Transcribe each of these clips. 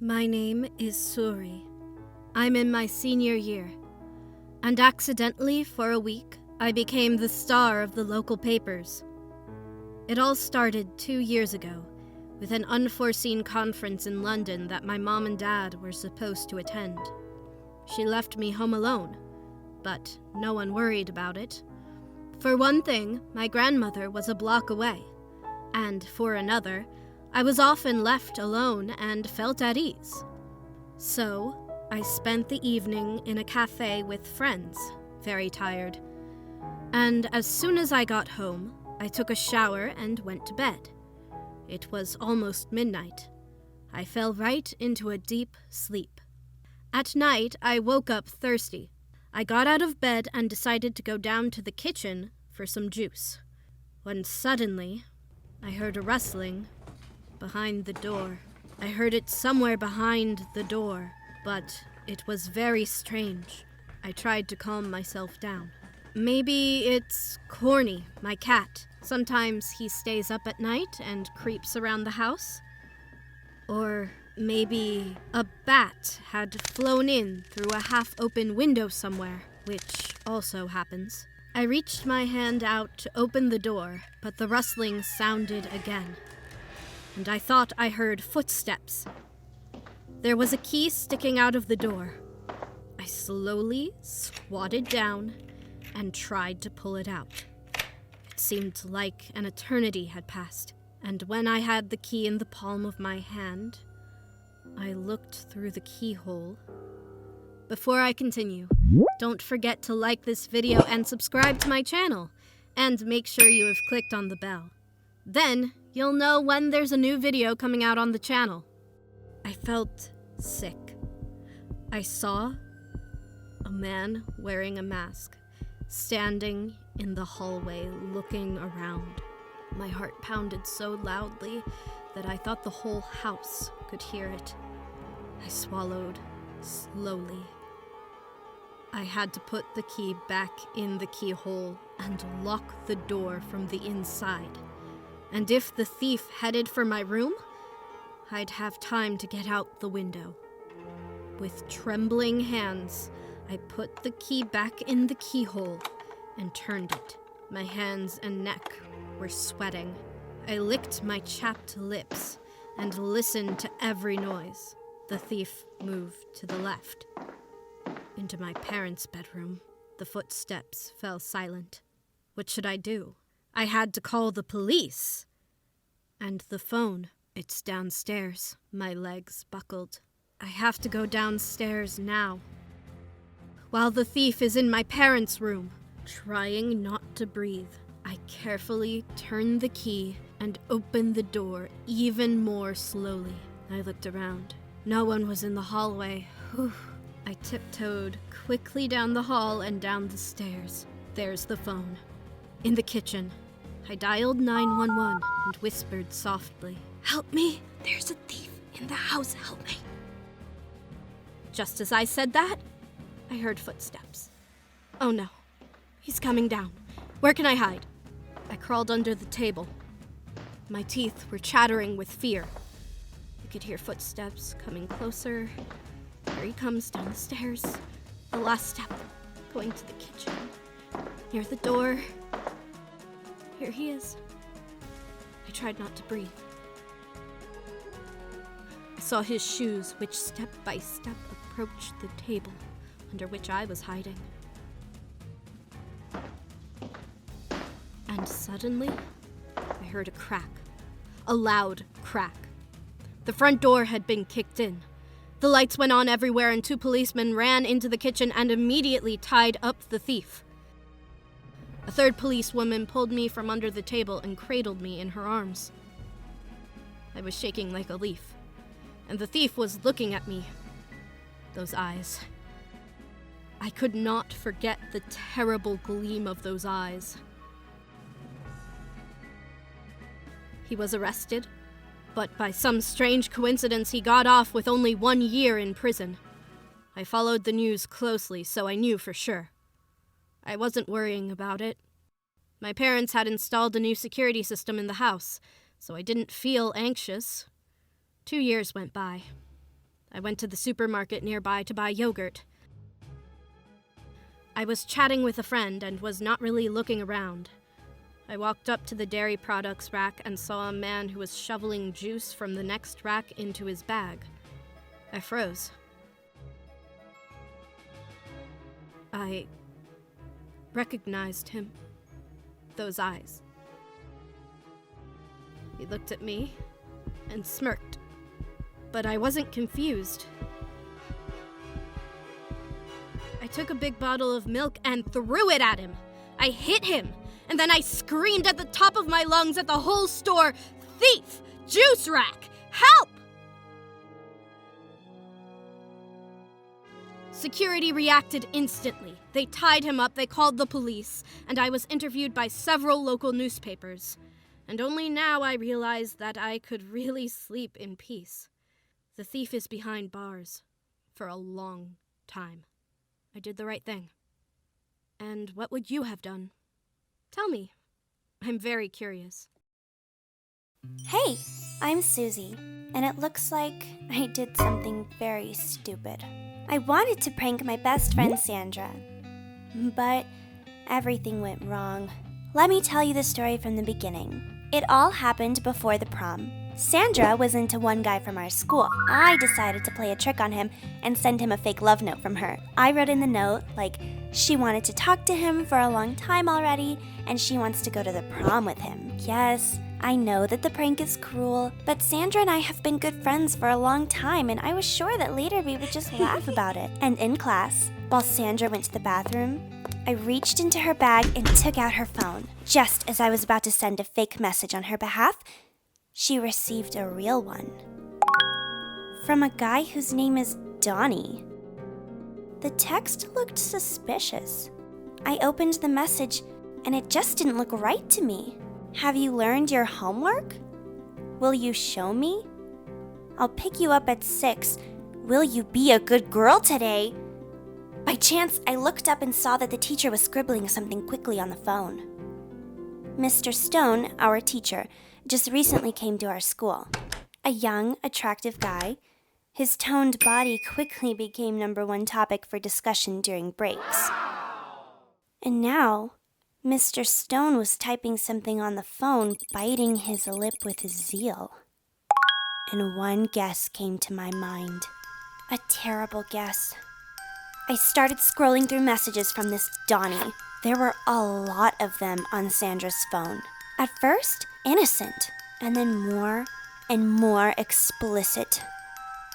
My name is Suri. I'm in my senior year, and accidentally, for a week, I became the star of the local papers. It all started 2 years ago, with an unforeseen conference in London that my mom and dad were supposed to attend. She left me home alone, but no one worried about it. For one thing, my grandmother was a block away, and for another, I was often left alone and felt at ease. So, I spent the evening in a cafe with friends, very tired. And as soon as I got home, I took a shower and went to bed. It was almost midnight. I fell right into a deep sleep. At night, I woke up thirsty. I got out of bed and decided to go down to the kitchen for some juice, when suddenly, I heard a rustling behind the door. I heard it somewhere behind the door, but it was very strange. I tried to calm myself down. Maybe it's Corny, my cat. Sometimes he stays up at night and creeps around the house. Or maybe a bat had flown in through a half-open window somewhere, which also happens. I reached my hand out to open the door, but the rustling sounded again, and I thought I heard footsteps. There was a key sticking out of the door. I slowly squatted down and tried to pull it out. It seemed like an eternity had passed, and when I had the key in the palm of my hand, I looked through the keyhole. Before I continue, don't forget to like this video and subscribe to my channel, and make sure you have clicked on the bell. Then, you'll know when there's a new video coming out on the channel. I felt sick. I saw a man wearing a mask, standing in the hallway looking around. My heart pounded so loudly that I thought the whole house could hear it. I swallowed slowly. I had to put the key back in the keyhole and lock the door from the inside. And if the thief headed for my room, I'd have time to get out the window. With trembling hands, I put the key back in the keyhole and turned it. My hands and neck were sweating. I licked my chapped lips and listened to every noise. The thief moved to the left. Into my parents' bedroom, the footsteps fell silent. What should I do? I had to call the police. And the phone. It's downstairs. My legs buckled. I have to go downstairs now. While the thief is in my parents' room, trying not to breathe, I carefully turned the key and opened the door even more slowly. I looked around. No one was in the hallway. Whew. I tiptoed quickly down the hall and down the stairs. There's the phone. In the kitchen. I dialed 911 and whispered softly, "Help me! There's a thief in the house, help me!" Just as I said that, I heard footsteps. Oh no, he's coming down. Where can I hide? I crawled under the table. My teeth were chattering with fear. I could hear footsteps coming closer. Here he comes down the stairs. The last step, going to the kitchen. Near the door. Here he is. I tried not to breathe. I saw his shoes, which step by step approached the table under which I was hiding. And suddenly, I heard a crack. A loud crack. The front door had been kicked in. The lights went on everywhere and 2 policemen ran into the kitchen and immediately tied up the thief. A third policewoman pulled me from under the table and cradled me in her arms. I was shaking like a leaf, and the thief was looking at me. Those eyes. I could not forget the terrible gleam of those eyes. He was arrested, but by some strange coincidence he got off with only 1 year in prison. I followed the news closely, so I knew for sure. I wasn't worrying about it. My parents had installed a new security system in the house, so I didn't feel anxious. 2 years went by. I went to the supermarket nearby to buy yogurt. I was chatting with a friend and was not really looking around. I walked up to the dairy products rack and saw a man who was shoveling juice from the next rack into his bag. I froze. I recognized him. Those eyes. He looked at me and smirked, but I wasn't confused. I took a big bottle of milk and threw it at him. I hit him, and then I screamed at the top of my lungs at the whole store, "Thief! Juice rack! Help!" Security reacted instantly. They tied him up, they called the police, and I was interviewed by several local newspapers. And only now I realized that I could really sleep in peace. The thief is behind bars for a long time. I did the right thing. And what would you have done? Tell me. I'm very curious. Hey, I'm Susie, and it looks like I did something very stupid. I wanted to prank my best friend Sandra, but everything went wrong. Let me tell you the story from the beginning. It all happened before the prom. Sandra was into one guy from our school. I decided to play a trick on him and send him a fake love note from her. I wrote in the note, like, she wanted to talk to him for a long time already, and she wants to go to the prom with him. Yes, I know that the prank is cruel, but Sandra and I have been good friends for a long time, and I was sure that later we would just laugh about it. And in class, while Sandra went to the bathroom, I reached into her bag and took out her phone. Just as I was about to send a fake message on her behalf, she received a real one. From a guy whose name is Donnie. The text looked suspicious. I opened the message, and it just didn't look right to me. Have you learned your homework? Will you show me? I'll pick you up at 6. Will you be a good girl today? By chance, I looked up and saw that the teacher was scribbling something quickly on the phone. Mr. Stone, our teacher, just recently came to our school. A young, attractive guy. His toned body quickly became #1 topic for discussion during breaks. And now, Mr. Stone was typing something on the phone, biting his lip with zeal. And one guess came to my mind. A terrible guess. I started scrolling through messages from this Donnie. There were a lot of them on Sandra's phone. At first, innocent, and then more and more explicit.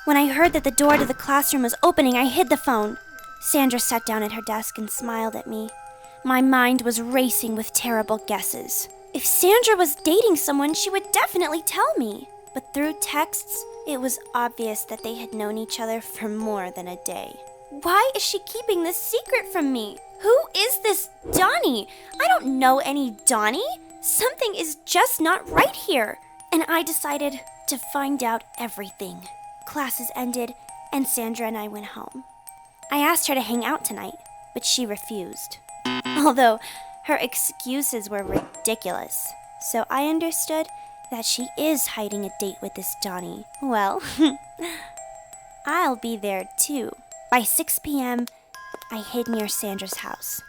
When I heard that the door to the classroom was opening, I hid the phone. Sandra sat down at her desk and smiled at me. My mind was racing with terrible guesses. If Sandra was dating someone, she would definitely tell me. But through texts, it was obvious that they had known each other for more than a day. Why is she keeping this secret from me? Who is this Donnie? I don't know any Donnie. Something is just not right here. And I decided to find out everything. Classes ended, and Sandra and I went home. I asked her to hang out tonight, but she refused. Although her excuses were ridiculous. So I understood that she is hiding a date with this Donnie. Well, I'll be there too. By 6 p.m., I hid near Sandra's house.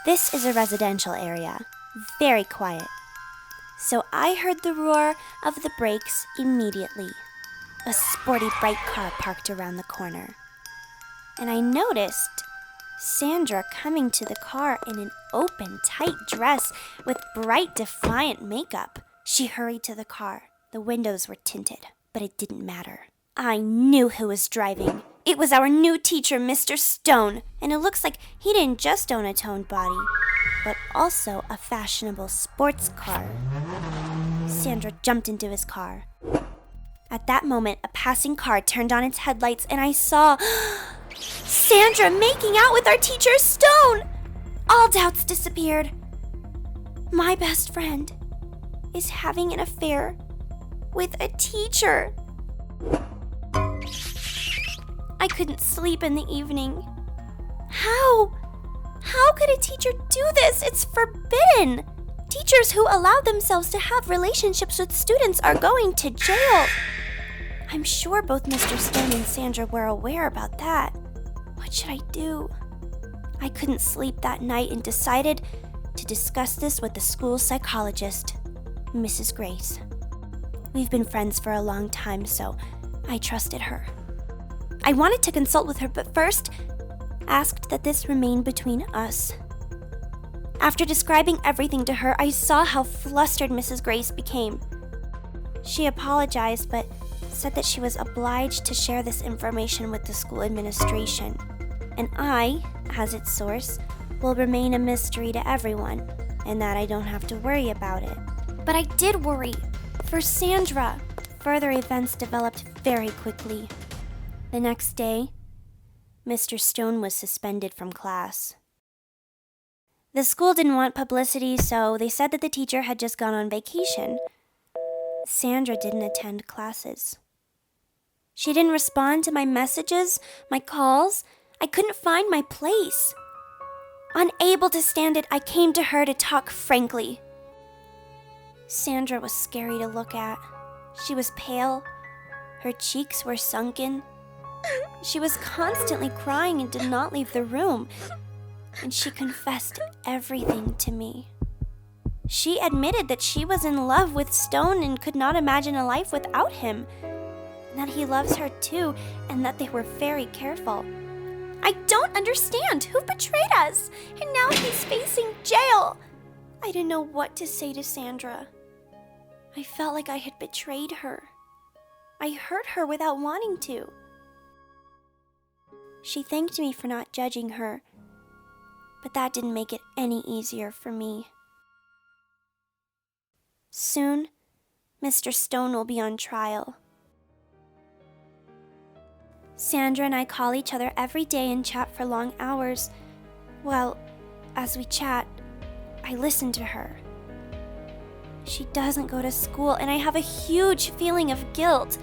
This is a residential area, very quiet. So I heard the roar of the brakes immediately. A sporty bright car parked around the corner. And I noticed Sandra coming to the car in an open, tight dress with bright, defiant makeup. She hurried to the car. The windows were tinted, but it didn't matter. I knew who was driving. It was our new teacher, Mr. Stone, and it looks like he didn't just own a toned body, but also a fashionable sports car. Sandra jumped into his car. At that moment, a passing car turned on its headlights, and I saw Sandra making out with our teacher, Stone! All doubts disappeared. My best friend is having an affair with a teacher. I couldn't sleep in the evening. How? How could a teacher do this? It's forbidden. Teachers who allow themselves to have relationships with students are going to jail. I'm sure both Mr. Stone and Sandra were aware about that. What should I do? I couldn't sleep that night and decided to discuss this with the school psychologist, Mrs. Grace. We've been friends for a long time, so I trusted her. I wanted to consult with her, but first asked that this remain between us. After describing everything to her, I saw how flustered Mrs. Grace became. She apologized, but said that she was obliged to share this information with the school administration, and I, as its source, will remain a mystery to everyone, and that I don't have to worry about it. But I did worry. For Sandra, further events developed very quickly. The next day, Mr. Stone was suspended from class. The school didn't want publicity, so they said that the teacher had just gone on vacation. Sandra didn't attend classes. She didn't respond to my messages, my calls. I couldn't find my place. Unable to stand it, I came to her to talk frankly. Sandra was scary to look at. She was pale. Her cheeks were sunken. She was constantly crying and did not leave the room. And she confessed everything to me. She admitted that she was in love with Stone and could not imagine a life without him. And that he loves her too, and that they were very careful. I don't understand. Who betrayed us? And now he's facing jail. I didn't know what to say to Sandra. I felt like I had betrayed her. I hurt her without wanting to. She thanked me for not judging her, but that didn't make it any easier for me. Soon, Mr. Stone will be on trial. Sandra and I call each other every day and chat for long hours. Well, as we chat, I listen to her. She doesn't go to school, and I have a huge feeling of guilt.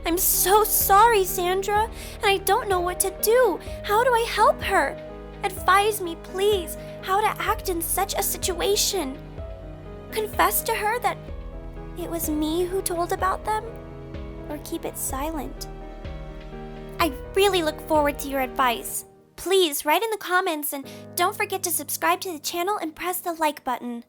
I'm so sorry, Sandra, and I don't know what to do. How do I help her? Advise me, please, how to act in such a situation. Confess to her that it was me who told about them, or keep it silent? I really look forward to your advice. Please write in the comments and don't forget to subscribe to the channel and press the like button.